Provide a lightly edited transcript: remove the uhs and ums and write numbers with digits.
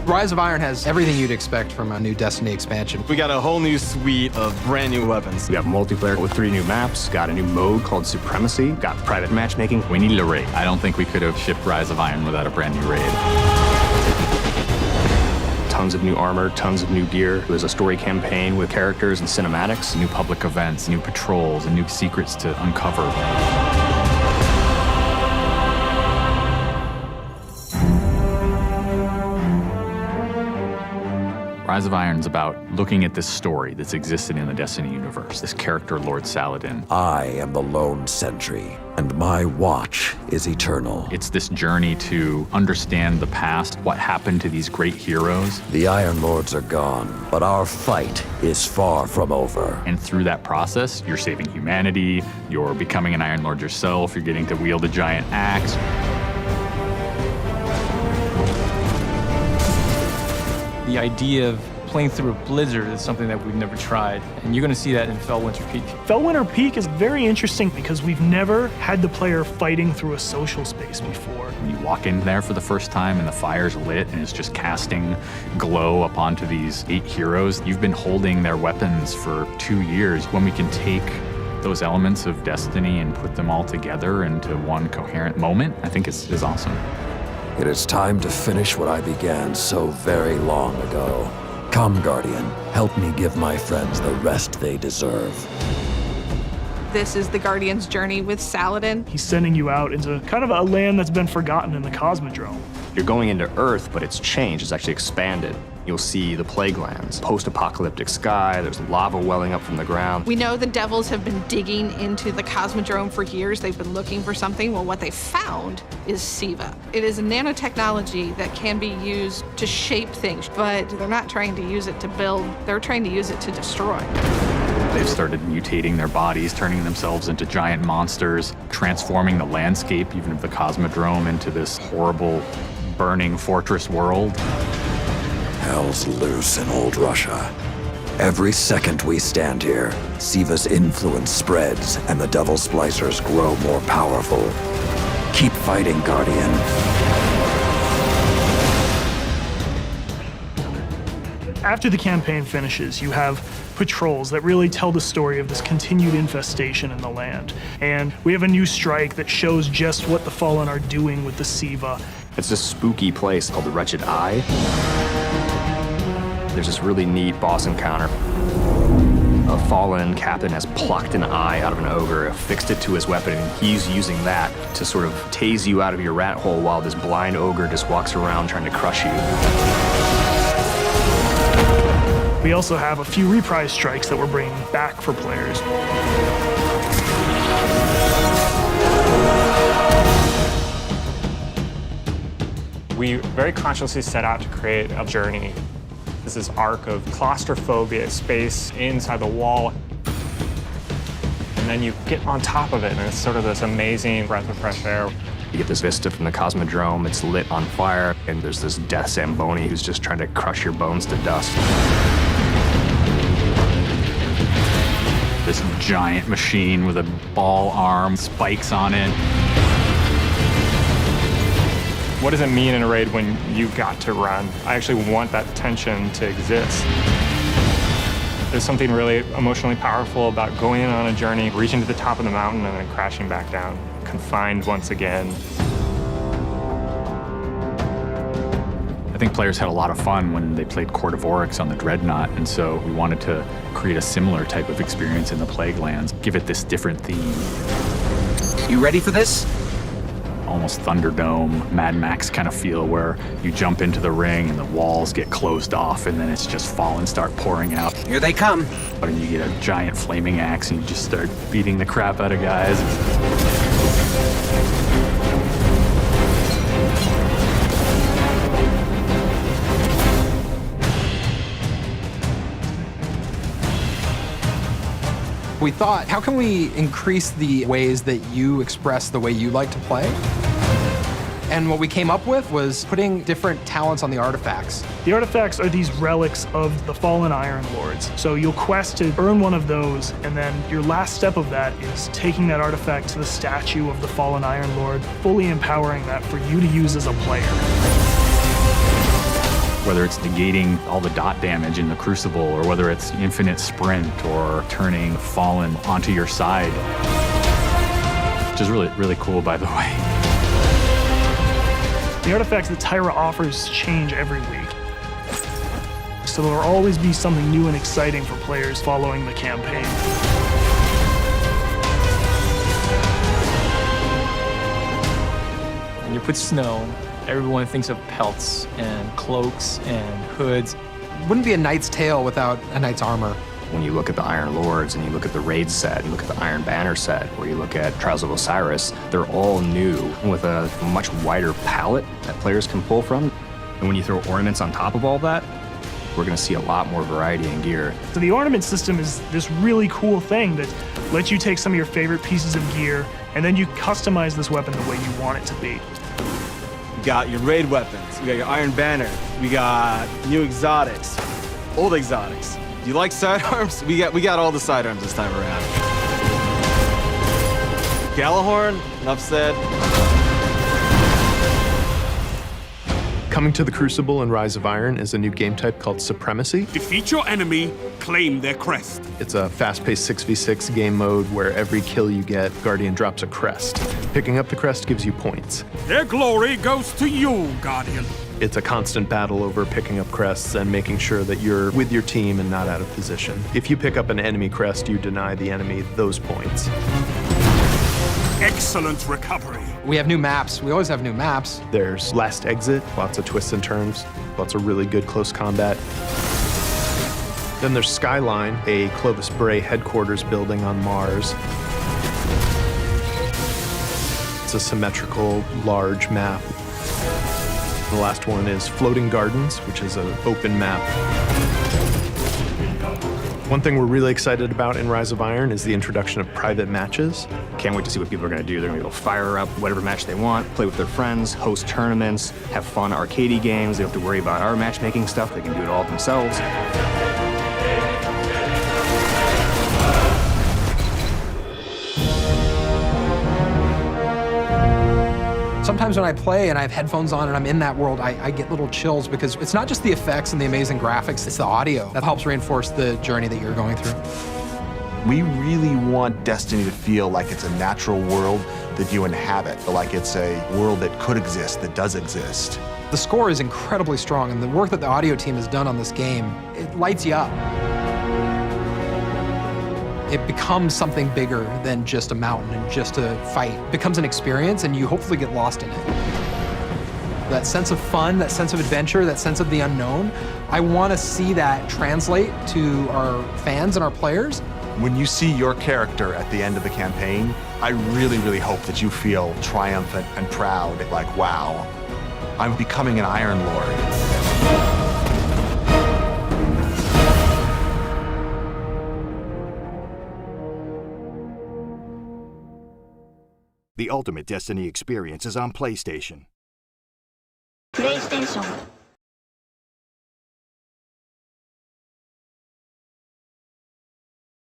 Rise of Iron has everything you'd expect from a new Destiny expansion. We got a whole new suite of brand new weapons. We got multiplayer with 3 new maps, got a new mode called Supremacy, got private matchmaking. We needed a raid. I don't think we could have shipped Rise of Iron without a brand new raid. Tons of new armor, tons of new gear. There's a story campaign with characters and cinematics. New public events, new patrols, and new secrets to uncover. Rise of Iron's about looking at this story that's existed in the Destiny universe, this character, Lord Saladin. I am the lone sentry, and my watch is eternal. It's this journey to understand the past, what happened to these great heroes. The Iron Lords are gone, but our fight is far from over. And through that process, you're saving humanity, you're becoming an Iron Lord yourself, you're getting to wield a giant axe. The idea of playing through a blizzard is something that we've never tried, and you're going to see that in Fellwinter Peak. Fellwinter Peak is very interesting because we've never had the player fighting through a social space before. When you walk in there for the first time and the fire's lit and it's just casting glow up onto these 8 heroes, you've been holding their weapons for 2 years. When we can take those elements of Destiny and put them all together into one coherent moment, I think is awesome. It is time to finish what I began so very long ago. Come, Guardian, help me give my friends the rest they deserve. This is the Guardian's journey with Saladin. He's sending you out into kind of a land that's been forgotten in the Cosmodrome. You're going into Earth, but it's changed, it's actually expanded. You'll see the plague lands, post-apocalyptic sky, there's lava welling up from the ground. We know the Devils have been digging into the Cosmodrome for years. They've been looking for something. Well, what they found is SIVA. It is a nanotechnology that can be used to shape things, but they're not trying to use it to build, they're trying to use it to destroy. They've started mutating their bodies, turning themselves into giant monsters, transforming the landscape, even of the Cosmodrome, into this horrible, burning fortress world. Hell's loose in old Russia. Every second we stand here, SIVA's influence spreads and the Devil Splicers grow more powerful. Keep fighting, Guardian. After the campaign finishes, you have patrols that really tell the story of this continued infestation in the land. And we have a new strike that shows just what the Fallen are doing with the SIVA. It's this spooky place called the Wretched Eye. There's this really neat boss encounter. A fallen captain has plucked an eye out of an ogre, affixed it to his weapon, and he's using that to sort of tase you out of your rat hole while this blind ogre just walks around trying to crush you. We also have a few reprise strikes that we're bringing back for players. We very consciously set out to create a journey. This arc of claustrophobia, space inside the wall. And then you get on top of it, and it's sort of this amazing breath of fresh air. You get this vista from the Cosmodrome, it's lit on fire, and there's this death Zamboni who's just trying to crush your bones to dust. This giant machine with a ball arm, spikes on it. What does it mean in a raid when you've got to run? I actually want that tension to exist. There's something really emotionally powerful about going on a journey, reaching to the top of the mountain and then crashing back down, confined once again. I think players had a lot of fun when they played Court of Oryx on the Dreadnought, and so we wanted to create a similar type of experience in the Plague Lands, give it this different theme. You ready for this? Almost Thunderdome, Mad Max kind of feel where you jump into the ring and the walls get closed off and then it's just fallen start pouring out. Here they come. And you get a giant flaming axe and you just start beating the crap out of guys. We thought, how can we increase the ways that you express the way you like to play? And what we came up with was putting different talents on the artifacts. The artifacts are these relics of the fallen Iron Lords. So you'll quest to earn one of those, and then your last step of that is taking that artifact to the statue of the fallen Iron Lord, fully empowering that for you to use as a player. Whether it's negating all the dot damage in the Crucible, or whether it's infinite sprint, or turning Fallen onto your side, which is really, really cool, by the way. The artifacts that Tyra offers change every week. So there will always be something new and exciting for players following the campaign. When you put snow, everyone thinks of pelts and cloaks and hoods. Wouldn't be a knight's tale without a knight's armor. When you look at the Iron Lords and you look at the Raid set, and look at the Iron Banner set, or you look at Trials of Osiris, they're all new with a much wider palette that players can pull from. And when you throw ornaments on top of all that, we're gonna see a lot more variety in gear. So the ornament system is this really cool thing that lets you take some of your favorite pieces of gear and then you customize this weapon the way you want it to be. You got your raid weapons, we got your Iron Banner, we got new exotics, old exotics. Do you like sidearms? We got all the sidearms this time around. Galahorn, enough said. Coming to the Crucible and Rise of Iron is a new game type called Supremacy. Defeat your enemy, claim their crest. It's a fast-paced 6v6 game mode where every kill you get, Guardian drops a crest. Picking up the crest gives you points. Their glory goes to you, Guardian. It's a constant battle over picking up crests and making sure that you're with your team and not out of position. If you pick up an enemy crest, you deny the enemy those points. Excellent recovery. We have new maps. We always have new maps. There's Last Exit, lots of twists and turns, lots of really good close combat. Then there's Skyline, a Clovis Bray headquarters building on Mars. It's a symmetrical, large map. The last one is Floating Gardens, which is an open map. One thing we're really excited about in Rise of Iron is the introduction of private matches. Can't wait to see what people are gonna do. They're gonna go fire up whatever match they want, play with their friends, host tournaments, have fun arcadey games. They don't have to worry about our matchmaking stuff. They can do it all themselves. Sometimes when I play and I have headphones on and I'm in that world, I get little chills because it's not just the effects and the amazing graphics, it's the audio that helps reinforce the journey that you're going through. We really want Destiny to feel like it's a natural world that you inhabit, like it's a world that could exist, that does exist. The score is incredibly strong, and the work that the audio team has done on this game, it lights you up. It becomes something bigger than just a mountain and just a fight. It becomes an experience, and you hopefully get lost in it. That sense of fun, that sense of adventure, that sense of the unknown, I want to see that translate to our fans and our players. When you see your character at the end of the campaign, I really, really hope that you feel triumphant and proud, like, wow, I'm becoming an Iron Lord. The ultimate Destiny experience is on PlayStation. PlayStation